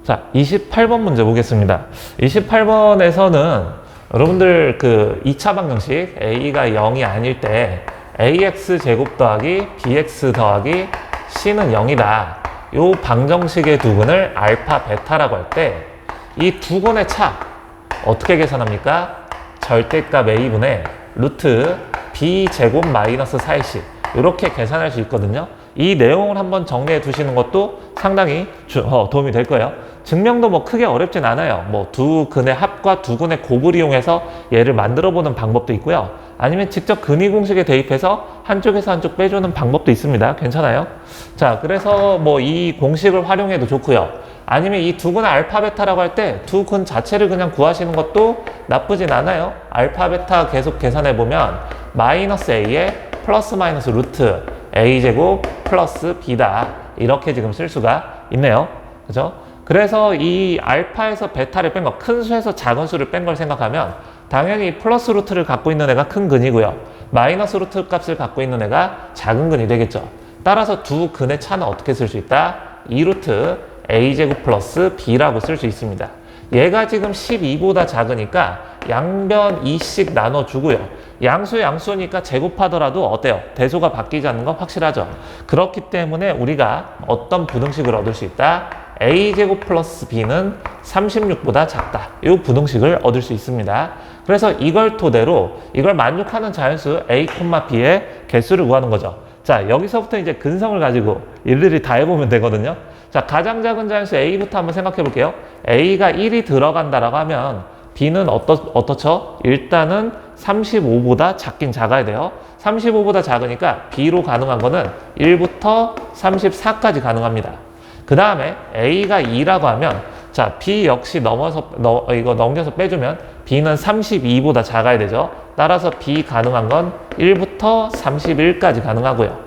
자, 28번 문제 보겠습니다. 28번에서는 여러분들 그 2차 방정식 a가 0이 아닐 때 ax 제곱 더하기 bx 더하기 c는 0이다. 이 방정식의 두근을 알파 베타라고 할 때 이 두근의 차 어떻게 계산합니까? 절대값 a분의 루트 b 제곱 마이너스 4ac 이렇게 계산할 수 있거든요. 이 내용을 한번 정리해 두시는 것도 상당히 도움이 될 거예요. 증명도 뭐 크게 어렵진 않아요. 뭐 두 근의 합과 두 근의 곱을 이용해서 얘를 만들어 보는 방법도 있고요. 아니면 직접 근위 공식에 대입해서 한쪽에서 한쪽 빼주는 방법도 있습니다. 괜찮아요? 자, 그래서 뭐 이 공식을 활용해도 좋고요. 아니면 이 두 근의 알파 베타라고 할 때 두 근 자체를 그냥 구하시는 것도 나쁘진 않아요. 알파 베타 계속 계산해 보면 마이너스 a에 플러스 마이너스 루트 a제곱 플러스 b다. 이렇게 지금 쓸 수가 있네요. 그죠? 그래서 이 알파에서 베타를 뺀 거, 큰 수에서 작은 수를 뺀 걸 생각하면 당연히 플러스 루트를 갖고 있는 애가 큰 근이고요. 마이너스 루트 값을 갖고 있는 애가 작은 근이 되겠죠. 따라서 두 근의 차는 어떻게 쓸 수 있다? 2루트 a제곱 플러스 b라고 쓸 수 있습니다. 얘가 지금 12보다 작으니까 양변 2씩 나눠주고요. 양수니까 제곱하더라도 어때요? 대소가 바뀌지 않는 건 확실하죠. 그렇기 때문에 우리가 어떤 부등식을 얻을 수 있다? a제곱 플러스 b는 36보다 작다. 이 부등식을 얻을 수 있습니다. 그래서 이걸 토대로 이걸 만족하는 자연수 a, b의 개수를 구하는 거죠. 자, 여기서부터 이제 근성을 가지고 일일이 다 해보면 되거든요. 자, 가장 작은 자연수 a부터 한번 생각해 볼게요. a가 1이 들어간다라고 하면 b는 어떻죠? 일단은 35보다 작긴 작아야 돼요. 35보다 작으니까 b로 가능한 거는 1부터 34까지 가능합니다. 그 다음에 a가 2라고 하면 자, b 역시 이거 넘겨서 빼주면 b는 32보다 작아야 되죠. 따라서 b 가능한 건 1부터 31까지 가능하고요.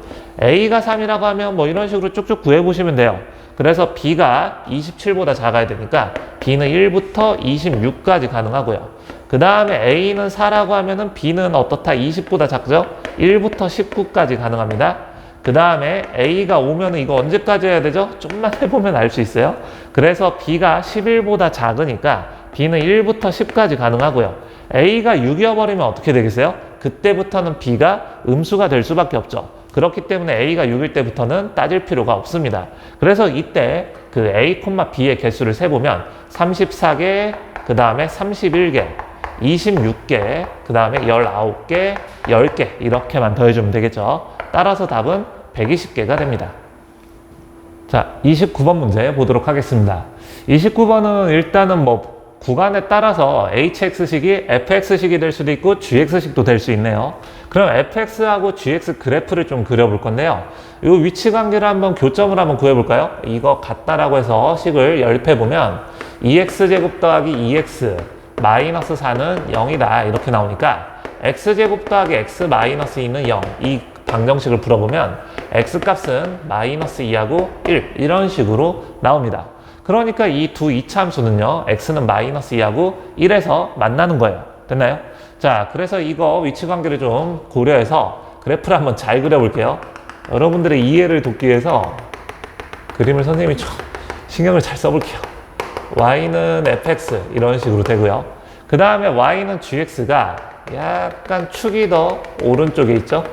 a가 3이라고 하면 뭐 이런 식으로 쭉쭉 구해보시면 돼요. 그래서 b가 27보다 작아야 되니까 b는 1부터 26까지 가능하고요. 그 다음에 a는 4라고 하면은 b는 어떻다? 20보다 작죠? 1부터 19까지 가능합니다. 그 다음에 a가 오면은 이거 언제까지 해야 되죠? 좀만 해보면 알 수 있어요. 그래서 b가 11보다 작으니까 b는 1부터 10까지 가능하고요. a가 6이어버리면 어떻게 되겠어요? 그때부터는 b가 음수가 될 수밖에 없죠. 그렇기 때문에 a가 6일 때부터는 따질 필요가 없습니다. 그래서 이때 그 a, b의 개수를 세보면 34개, 그 다음에 31개, 26개, 그 다음에 19개, 10개 이렇게만 더해주면 되겠죠. 따라서 답은 120개가 됩니다. 자, 29번 문제 보도록 하겠습니다. 29번은 일단은 뭐 구간에 따라서 hx식이 fx식이 될 수도 있고 gx식도 될 수 있네요. 그럼 fx하고 gx 그래프를 좀 그려볼 건데요. 이 위치 관계를 한번 교점을 한번 구해볼까요? 이거 같다라고 해서 식을 연립해보면 2x제곱 더하기 2x 마이너스 4는 0이다 이렇게 나오니까 x제곱 더하기 x 마이너스 2는 0 이 방정식을 풀어보면 x값은 마이너스 2하고 1 이런 식으로 나옵니다. 그러니까 이 두 이차함수는요 x는 마이너스 2하고 1에서 만나는 거예요. 됐나요? 자, 그래서 이거 위치관계를 좀 고려해서 그래프를 한번 잘 그려볼게요. 여러분들의 이해를 돕기 위해서 그림을 선생님이 좀 신경을 잘 써볼게요. y는 fx 이런 식으로 되고요. 그 다음에 y는 gx가 약간 축이 더 오른쪽에 있죠.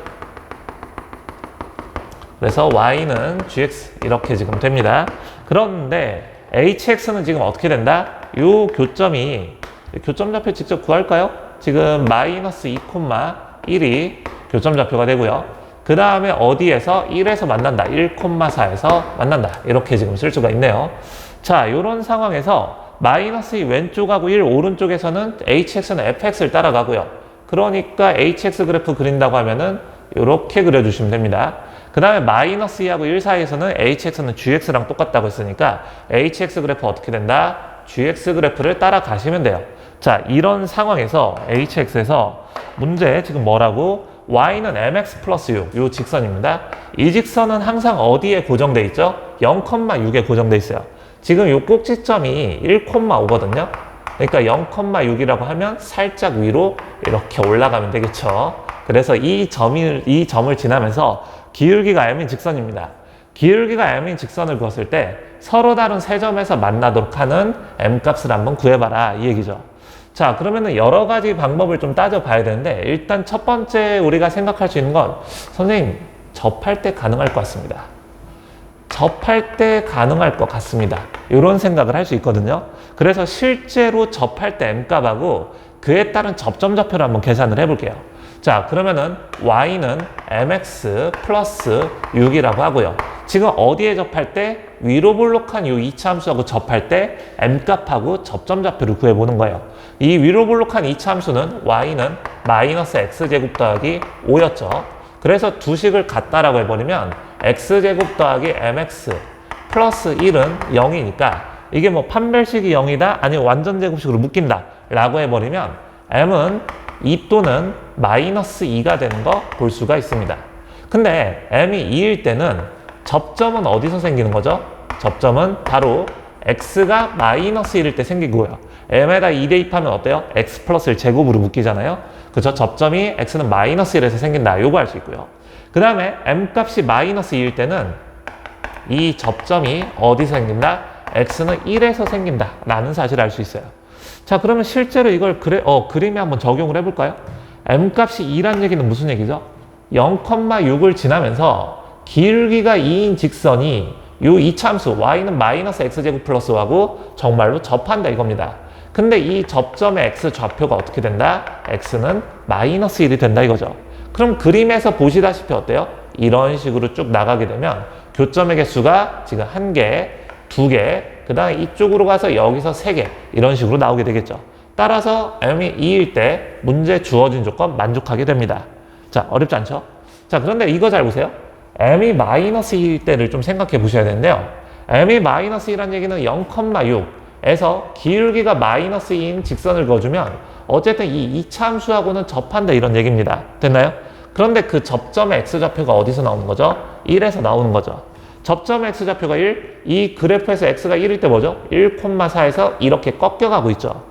그래서 y는 gx 이렇게 지금 됩니다. 그런데 hx는 지금 어떻게 된다? 요 교점이 교점 좌표 직접 구할까요? 지금 마이너스 2,1이 교점 좌표가 되고요. 그 다음에 어디에서 1에서 만난다. 1,4에서 만난다. 이렇게 지금 쓸 수가 있네요. 자, 요런 상황에서 마이너스 2 왼쪽하고 1 오른쪽에서는 hx는 fx를 따라가고요. 그러니까 hx 그래프 그린다고 하면은 이렇게 그려주시면 됩니다. 그 다음에 마이너스 2하고 1 사이에서는 hx는 gx랑 똑같다고 했으니까 hx 그래프 어떻게 된다? gx 그래프를 따라가시면 돼요. 자, 이런 상황에서 hx에서 문제 지금 뭐라고? y는 mx 플러스 6, 요 직선입니다. 이 직선은 항상 어디에 고정돼 있죠? 0,6에 고정돼 있어요. 지금 요 꼭지점이 1,5거든요. 그러니까 0,6이라고 하면 살짝 위로 이렇게 올라가면 되겠죠. 그래서 이 점을 지나면서 기울기가 m인 직선입니다. 기울기가 m인 직선을 그었을 때 서로 다른 세 점에서 만나도록 하는 m값을 한번 구해봐라 이 얘기죠. 자, 그러면은 여러 가지 방법을 좀 따져봐야 되는데 일단 첫 번째 우리가 생각할 수 있는 건 선생님 접할 때 가능할 것 같습니다. 접할 때 가능할 것 같습니다. 이런 생각을 할 수 있거든요. 그래서 실제로 접할 때 m값하고 그에 따른 접점 좌표를 한번 계산을 해볼게요. 자, 그러면은 y는 mx 플러스 6이라고 하고요. 지금 어디에 접할 때? 위로 볼록한 이 이차함수하고 접할 때 m값하고 접점 좌표를 구해보는 거예요. 이 위로 볼록한 이차함수는 y는 마이너스 x제곱 더하기 5였죠. 그래서 두 식을 같다라고 해버리면 x제곱 더하기 mx 플러스 1은 0이니까 이게 뭐 판별식이 0이다? 아니면 완전 제곱식으로 묶인다 라고 해버리면 m은 2 또는 마이너스 2가 되는 거 볼 수가 있습니다. 근데 m이 2일 때는 접점은 어디서 생기는 거죠? 접점은 바로 x가 마이너스 1일 때 생기고요. m에다 2 대입하면 어때요? x 플러스 1 제곱으로 묶이잖아요. 그죠? 접점이 x는 마이너스 1에서 생긴다. 요거 알 수 있고요. 그 다음에 m값이 마이너스 2일 때는 이 접점이 어디서 생긴다? x는 1에서 생긴다. 라는 사실을 알 수 있어요. 자, 그러면 실제로 이걸 그림에 한번 적용을 해볼까요? m값이 2란 얘기는 무슨 얘기죠? 0,6을 지나면서 기울기가 2인 직선이 요 이차함수 y는 마이너스 x제곱 플러스 5하고 정말로 접한다 이겁니다. 근데 이 접점의 x 좌표가 어떻게 된다? x는 마이너스 1이 된다 이거죠. 그럼 그림에서 보시다시피 어때요? 이런 식으로 쭉 나가게 되면 교점의 개수가 지금 1개, 2개, 그 다음에 이쪽으로 가서 여기서 3개 이런 식으로 나오게 되겠죠. 따라서 m이 2일 때 문제 주어진 조건 만족하게 됩니다. 자, 어렵지 않죠? 자, 그런데 이거 잘 보세요. m이 마이너스 2일 때를 좀 생각해 보셔야 되는데요. m이 마이너스 2란 얘기는 0,6에서 기울기가 마이너스 2인 직선을 그어주면 어쨌든 이 이차함수하고는 접한다 이런 얘기입니다. 됐나요? 그런데 그 접점의 x좌표가 어디서 나오는 거죠? 1에서 나오는 거죠. 접점 x좌표가 1, 이 그래프에서 x가 1일 때 뭐죠? 1,4에서 이렇게 꺾여가고 있죠.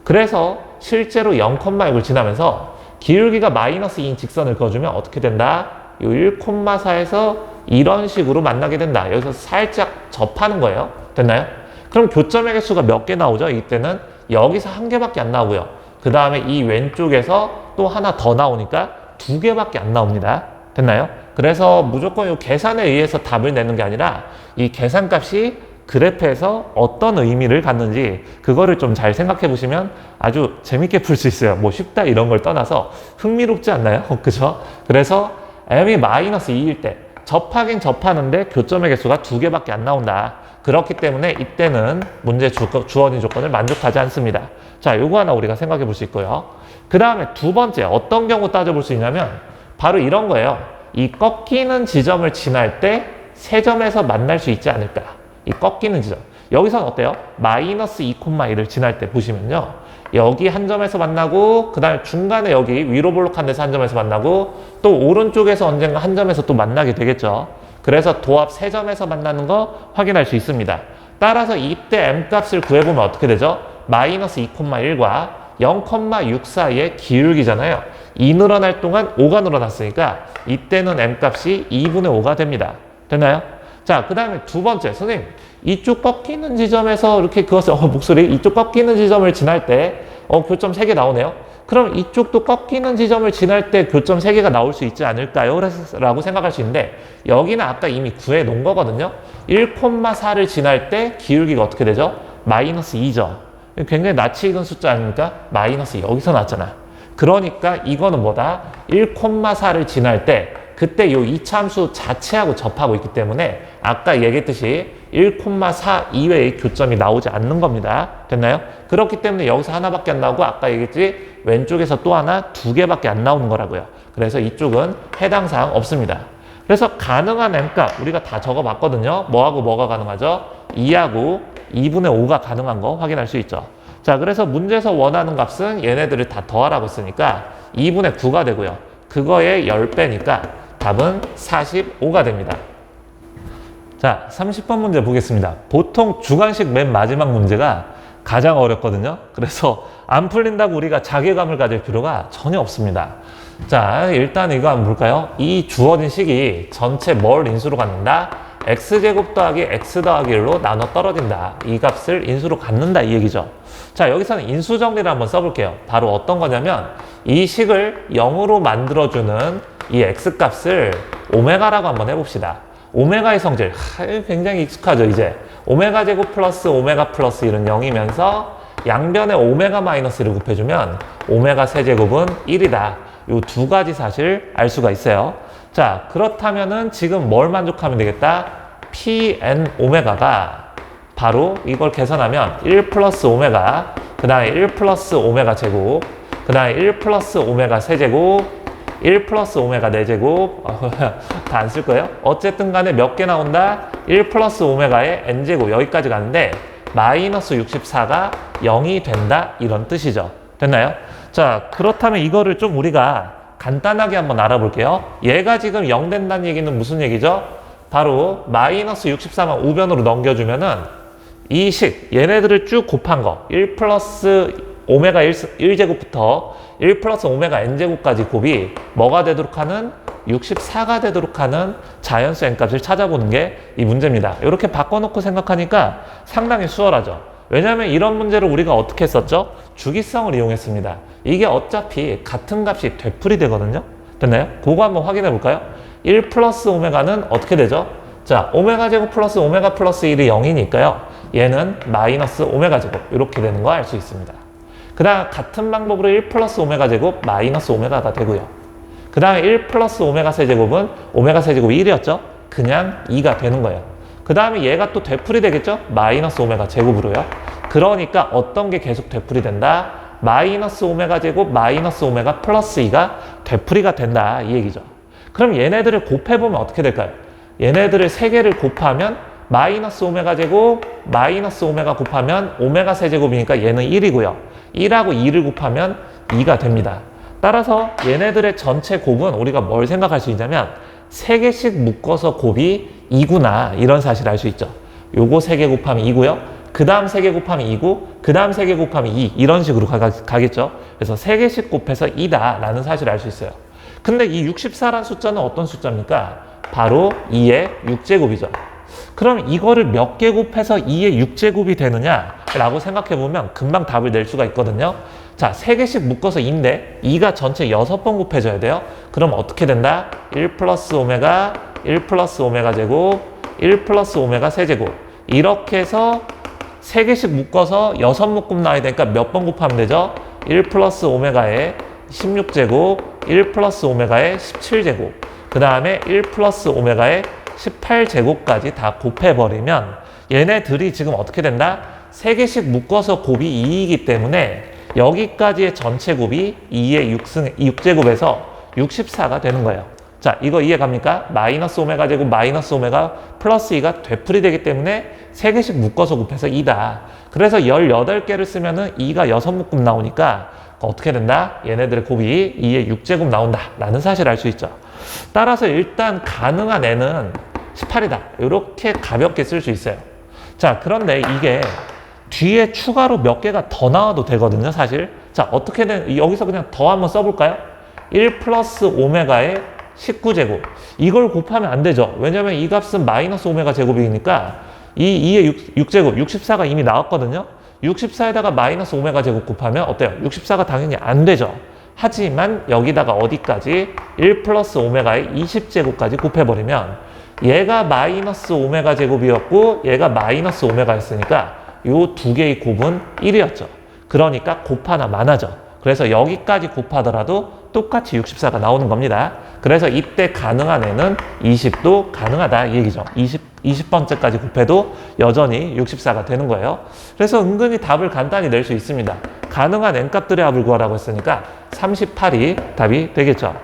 그래서 실제로 0,6을 지나면서 기울기가 마이너스 2인 직선을 그어주면 어떻게 된다? 이 1,4에서 이런 식으로 만나게 된다. 여기서 살짝 접하는 거예요. 됐나요? 그럼 교점의 개수가 몇 개 나오죠? 이때는 여기서 한 개밖에 안 나오고요. 그 다음에 이 왼쪽에서 또 하나 더 나오니까 두 개밖에 안 나옵니다. 됐나요? 그래서 무조건 이 계산에 의해서 답을 내는 게 아니라 이 계산값이 그래프에서 어떤 의미를 갖는지 그거를 좀 잘 생각해 보시면 아주 재밌게 풀 수 있어요. 뭐 쉽다 이런 걸 떠나서 흥미롭지 않나요? 그죠? 그래서 m이 마이너스 2일 때 접하긴 접하는데 교점의 개수가 두 개밖에 안 나온다. 그렇기 때문에 이때는 문제 주어진 조건을 만족하지 않습니다. 자, 요거 하나 우리가 생각해 볼 수 있고요. 그 다음에 두 번째 어떤 경우 따져볼 수 있냐면 바로 이런 거예요. 이 꺾이는 지점을 지날 때 세 점에서 만날 수 있지 않을까. 이 꺾이는 지점. 여기서는 어때요? 마이너스 2,1을 지날 때 보시면요. 여기 한 점에서 만나고 그 다음에 중간에 여기 위로 볼록한 데서 한 점에서 만나고 또 오른쪽에서 언젠가 한 점에서 또 만나게 되겠죠. 그래서 도합 세 점에서 만나는 거 확인할 수 있습니다. 따라서 이때 m값을 구해보면 어떻게 되죠? 마이너스 2,1과 0,6 사이의 기울기잖아요. 2 늘어날 동안 5가 늘어났으니까 이때는 m값이 2분의 5가 됩니다. 됐나요? 자, 그 다음에 두 번째, 선생님 이쪽 꺾이는 지점에서 이렇게 그것을 목소리 이쪽 꺾이는 지점을 지날 때 교점 3개 나오네요. 그럼 이쪽도 꺾이는 지점을 지날 때 교점 3개가 나올 수 있지 않을까요? 라고 생각할 수 있는데 여기는 아까 이미 구해 놓은 거거든요. 1,4를 지날 때 기울기가 어떻게 되죠? 마이너스 2죠. 굉장히 낯이 익은 숫자 아닙니까? 마이너스 여기서 나왔잖아. 그러니까 이거는 뭐다? 1,4를 지날 때 그때 요 이차함수 자체하고 접하고 있기 때문에 아까 얘기했듯이 1,4 이외의 교점이 나오지 않는 겁니다. 됐나요? 그렇기 때문에 여기서 하나밖에 안 나오고 아까 얘기했지 왼쪽에서 또 하나 두 개밖에 안 나오는 거라고요. 그래서 이쪽은 해당 사항 없습니다. 그래서 가능한 m값 우리가 다 적어봤거든요. 뭐하고 뭐가 가능하죠? 2하고 2분의 5가 가능한 거 확인할 수 있죠. 자, 그래서 문제에서 원하는 값은 얘네들을 다 더하라고 했으니까 2분의 9가 되고요. 그거의 10배니까 답은 45가 됩니다. 자, 30번 문제 보겠습니다. 보통 주관식 맨 마지막 문제가 가장 어렵거든요. 그래서 안 풀린다고 우리가 자괴감을 가질 필요가 전혀 없습니다. 자, 일단 이거 한번 볼까요? 이 주어진 식이 전체 뭘 인수로 갖는다? x제곱 더하기 x 더하기 1로 나눠 떨어진다. 이 값을 인수로 갖는다 이 얘기죠. 자, 여기서는 인수 정리를 한번 써볼게요. 바로 어떤 거냐면 이 식을 0으로 만들어주는 이 x값을 오메가라고 한번 해봅시다. 오메가의 성질 굉장히 익숙하죠. 이제 오메가 제곱 플러스 오메가 플러스 1은 0이면서 양변에 오메가 마이너스 1을 곱해주면 오메가 세제곱은 1이다. 이 두 가지 사실 알 수가 있어요. 자, 그렇다면은 지금 뭘 만족하면 되겠다? pn 오메가가 바로 이걸 계산하면 1 플러스 오메가 그 다음에 1 플러스 오메가 제곱 그 다음에 1 플러스 오메가 세제곱 1 플러스 오메가 4제곱 다 안 쓸 거예요? 어쨌든 간에 몇 개 나온다? 1 플러스 오메가의 n제곱 여기까지 가는데 마이너스 64가 0이 된다 이런 뜻이죠. 됐나요? 자, 그렇다면 이거를 좀 우리가 간단하게 한번 알아볼게요. 얘가 지금 0 된다는 얘기는 무슨 얘기죠? 바로 마이너스 64만 우변으로 넘겨주면은 이 식 얘네들을 쭉 곱한 거 1 플러스 오메가 1제곱부터 1 플러스 오메가 n제곱까지 곱이 뭐가 되도록 하는 64가 되도록 하는 자연수 n값을 찾아보는 게 이 문제입니다. 이렇게 바꿔놓고 생각하니까 상당히 수월하죠. 왜냐하면 이런 문제를 우리가 어떻게 했었죠? 주기성을 이용했습니다. 이게 어차피 같은 값이 되풀이 되거든요. 됐나요? 그거 한번 확인해 볼까요? 1 플러스 오메가는 어떻게 되죠? 자, 오메가 제곱 플러스 오메가 플러스 1이 0이니까요. 얘는 마이너스 오메가 제곱 이렇게 되는 거 알 수 있습니다. 그 다음 같은 방법으로 1 플러스 오메가 제곱 마이너스 오메가가 되고요. 그 다음에 1 플러스 오메가 세제곱은 오메가 세제곱이 1이었죠? 그냥 2가 되는 거예요. 그 다음에 얘가 또 되풀이 되겠죠? 마이너스 오메가 제곱으로요. 그러니까 어떤 게 계속 되풀이 된다? 마이너스 오메가 제곱 마이너스 오메가 플러스 2가 되풀이가 된다 이 얘기죠. 그럼 얘네들을 곱해보면 어떻게 될까요? 얘네들을 3개를 곱하면 마이너스 오메가 제곱 마이너스 오메가 곱하면 오메가 세제곱이니까 얘는 1이고요. 1하고 2를 곱하면 2가 됩니다. 따라서 얘네들의 전체 곱은 우리가 뭘 생각할 수 있냐면 3개씩 묶어서 곱이 2구나 이런 사실을 알 수 있죠. 요거 3개 곱하면 2고요. 그 다음 3개 곱하면 2고 그 다음 3개 곱하면 2 이런 식으로 가겠죠. 그래서 3개씩 곱해서 2다 라는 사실을 알 수 있어요. 근데 이 64란 숫자는 어떤 숫자입니까? 바로 2의 6제곱이죠. 그럼 이거를 몇 개 곱해서 2의 6제곱이 되느냐 라고 생각해 보면 금방 답을 낼 수가 있거든요. 자, 3개씩 묶어서 2인데 2가 전체 6번 곱해져야 돼요. 그럼 어떻게 된다? 1 플러스 오메가 1 플러스 오메가 제곱 1 플러스 오메가 세제곱 이렇게 해서 3개씩 묶어서 6묶음 나와야 되니까 몇 번 곱하면 되죠? 1 플러스 오메가의 16제곱 1 플러스 오메가의 17제곱 그 다음에 1 플러스 오메가의 18제곱까지 다 곱해버리면 얘네들이 지금 어떻게 된다? 3개씩 묶어서 곱이 2이기 때문에 여기까지의 전체 곱이 2의 6제곱에서 64가 되는 거예요. 자, 이거 이해 갑니까? 마이너스 오메가 제곱 마이너스 오메가 플러스 2가 되풀이 되기 때문에 3개씩 묶어서 곱해서 2다. 그래서 18개를 쓰면은 2가 6묶음 나오니까 어떻게 된다? 얘네들의 곱이 2의 6제곱 나온다 라는 사실을 알 수 있죠. 따라서 일단 가능한 애는 18이다. 이렇게 가볍게 쓸 수 있어요. 자, 그런데 이게 뒤에 추가로 몇 개가 더 나와도 되거든요, 사실. 자, 어떻게든 여기서 그냥 더 한번 써볼까요? 1 플러스 오메가의 19제곱. 이걸 곱하면 안 되죠. 왜냐면 이 값은 마이너스 오메가 제곱이니까 이 2의 6제곱, 64가 이미 나왔거든요. 64에다가 마이너스 오메가 제곱 곱하면 어때요? 64가 당연히 안 되죠. 하지만 여기다가 어디까지? 1 플러스 오메가의 20제곱까지 곱해버리면 얘가 마이너스 오메가 제곱이었고 얘가 마이너스 오메가였으니까 요 두 개의 곱은 1이었죠. 그러니까 곱 하나 많아져. 그래서 여기까지 곱하더라도 똑같이 64가 나오는 겁니다. 그래서 이때 가능한 애는 20도 가능하다 이 얘기죠. 20번째까지 곱해도 여전히 64가 되는 거예요. 그래서 은근히 답을 간단히 낼 수 있습니다. 가능한 n값들의 합을 구하라고 했으니까 38이 답이 되겠죠.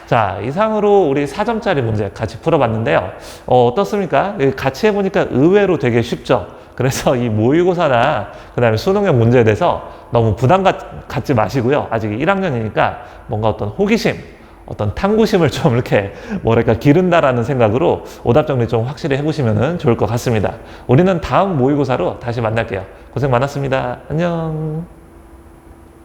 자, 이상으로 우리 4점짜리 문제 같이 풀어봤는데요. 어떻습니까? 같이 해보니까 의외로 되게 쉽죠. 그래서 이 모의고사나 그 다음에 수능형 문제에 대해서 너무 부담 갖지 마시고요. 아직 1학년이니까 뭔가 어떤 호기심, 어떤 탐구심을 좀 이렇게 뭐랄까 기른다라는 생각으로 오답 정리 좀 확실히 해보시면 좋을 것 같습니다. 우리는 다음 모의고사로 다시 만날게요. 고생 많았습니다. 안녕.